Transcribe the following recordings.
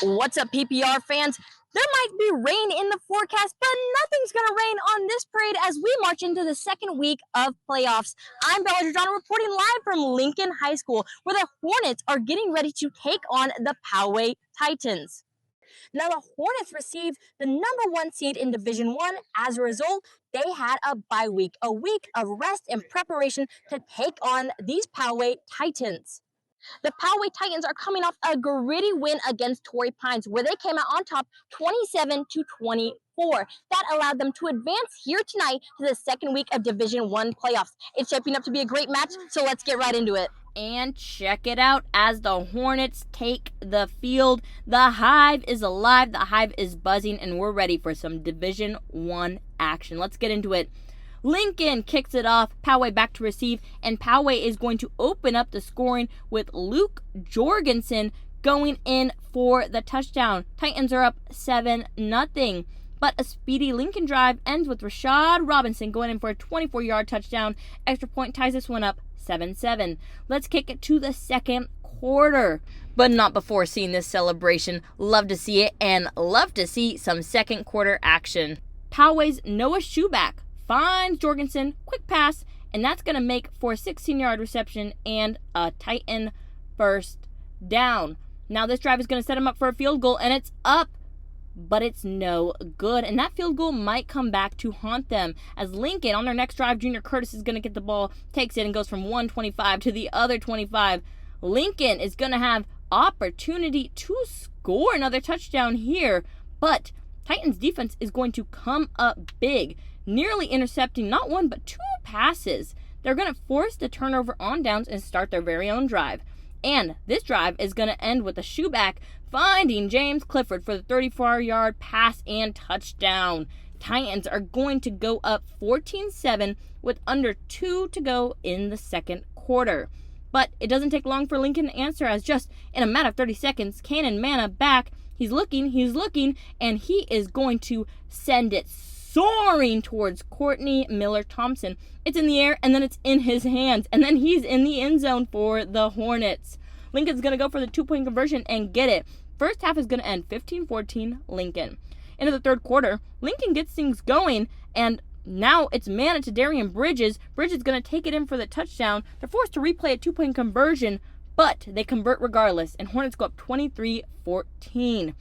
What's up, PPR fans? There might be rain in the forecast, but nothing's going to rain on this parade as we march into the second week of playoffs. I'm Bella Giordano reporting live from Lincoln High School, where the Hornets are getting ready to take on the Poway Titans. Now, the Hornets received the number 1 seed in Division 1. As a result, they had a bye week, a week of rest and preparation to take on these Poway Titans. The Poway Titans are coming off a gritty win against Torrey Pines, where they came out on top 27-24. That allowed them to advance here tonight to the second week of Division 1 playoffs. It's shaping up to be a great match, so let's get right into it. And check it out as the Hornets take the field. The Hive is alive, the Hive is buzzing, and we're ready for some Division 1 action. Let's get into it. Lincoln kicks it off, Poway back to receive, and Poway is going to open up the scoring with Luke Jorgensen going in for the touchdown. Titans are up 7-0. But a speedy Lincoln drive ends with Rashad Robinson going in for a 24-yard touchdown. Extra point ties this one up 7-7. Let's kick it to the second quarter. But not before seeing this celebration. Love to see it and love to see some second quarter action. Poway's Noah Schuback finds Jorgensen, quick pass, and that's going to make for a 16-yard reception and a Titan first down. Now this drive is going to set him up for a field goal, and it's up, but it's no good. And that field goal might come back to haunt them, as Lincoln, on their next drive, Junior Curtis is going to get the ball, takes it, and goes from 125 to the other 25. Lincoln is going to have opportunity to score another touchdown here, but Titans defense is going to come up big, nearly intercepting not one but 2 passes. They're going to force the turnover on downs and start their very own drive. And this drive is going to end with a Schuback finding James Clifford for the 34-yard pass and touchdown. Titans are going to go up 14-7 with under 2 to go in the second quarter. But it doesn't take long for Lincoln to answer, as just in a matter of 30 seconds, Cannon Manna back. He's looking, and he is going to send it soaring towards Courtney Miller-Thompson. It's in the air, and then it's in his hands, and then he's in the end zone for the Hornets. Lincoln's going to go for the 2-point conversion and get it. First half is going to end 15-14 Lincoln. Into the third quarter, Lincoln gets things going, and now it's Manna to Darian Bridges. Bridges is going to take it in for the touchdown. They're forced to replay a 2-point conversion, but they convert regardless, and Hornets go up 23-14.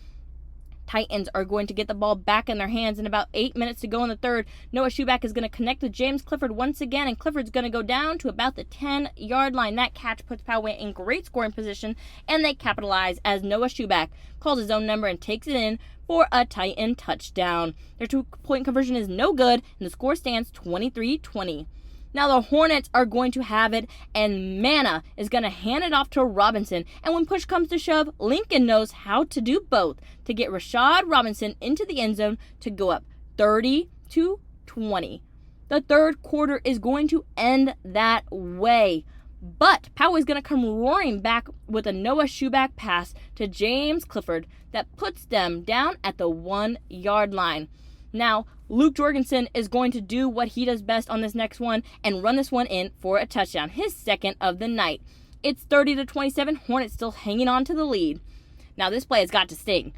Titans are going to get the ball back in their hands in about 8 minutes to go in the third. Noah Schuback is going to connect with James Clifford once again, and Clifford's going to go down to about the 10-yard line. That catch puts Poway in great scoring position, and they capitalize as Noah Schuback calls his own number and takes it in for a Titan touchdown. Their 2-point conversion is no good, and the score stands 23-20. Now the Hornets are going to have it, and Manna is going to hand it off to Robinson. And when push comes to shove, Lincoln knows how to do both to get Rashad Robinson into the end zone to go up 30-20. The third quarter is going to end that way. But Poway is going to come roaring back with a Noah Schuback pass to James Clifford that puts them down at the 1-yard line. Now, Luke Jorgensen is going to do what he does best on this next one and run this one in for a touchdown, his second of the night. It's 30-27, Hornets still hanging on to the lead. Now, this play has got to sting.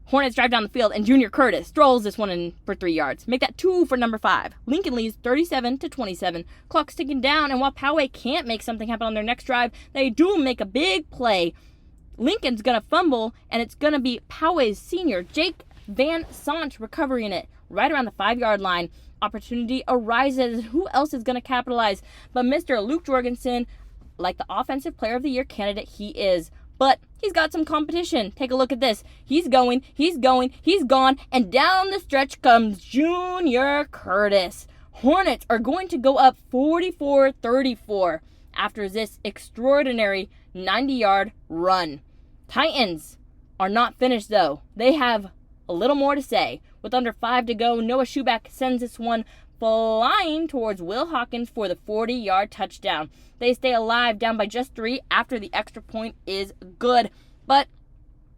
Hornets drive down the field, and Junior Curtis strolls this one in for 3 yards. Make that 2 for number 5. Lincoln leads 37-27. Clock's ticking down, and while Poway can't make something happen on their next drive, they do make a big play. Lincoln's going to fumble, and it's going to be Poway's senior, Jake Van Sant, recovering it right around the 5-yard line. Opportunity arises. Who else is going to capitalize but Mr. Luke Jorgensen, like the Offensive Player of the Year candidate he is. But he's got some competition. Take a look at this. He's going, he's gone, and down the stretch comes Junior Curtis. Hornets are going to go up 44-34 after this extraordinary 90-yard run. Titans are not finished, though. They have a little more to say. With under 5 to go, Noah Schuback sends this one flying towards Will Hawkins for the 40-yard touchdown. They stay alive, down by just 3 after the extra point is good. But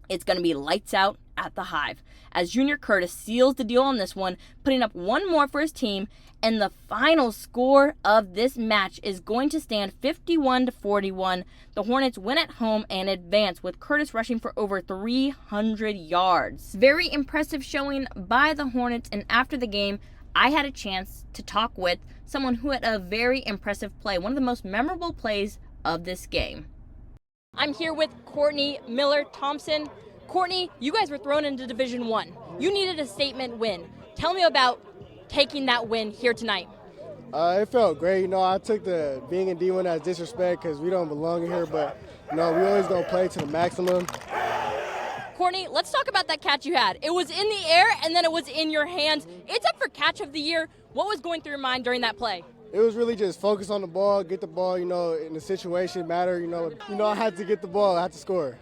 it's going to be lights out at the Hive, as Junior Curtis seals the deal on this one, putting up one more for his team, and the final score of this match is going to stand 51-41. The Hornets win at home and advance, with Curtis rushing for over 300 yards. Very impressive showing by the Hornets, and after the game, I had a chance to talk with someone who had a very impressive play, one of the most memorable plays of this game. I'm here with Courtney Miller-Thompson. Courtney, you guys were thrown into Division I. You needed a statement win. Tell me about taking that win here tonight. It felt great. I took the being in D1 as disrespect because we don't belong in here, but, we always going to play to the maximum. Courtney, let's talk about that catch you had. It was in the air, and then it was in your hands. It's up for Catch of the Year. What was going through your mind during that play? It was really just focus on the ball, get the ball, in the situation matter, I had to get the ball, I had to score.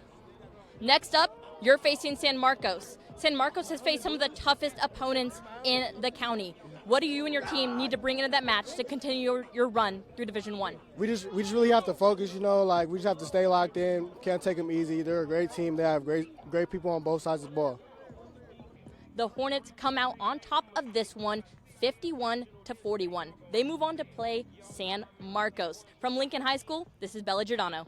Next up, you're facing San Marcos. San Marcos has faced some of the toughest opponents in the county. What do you and your team need to bring into that match to continue your run through Division I? We just really have to focus, we just have to stay locked in. Can't take them easy. They're a great team. They have great people on both sides of the ball. The Hornets come out on top of this one, 51-41. They move on to play San Marcos. From Lincoln High School, this is Bella Giordano.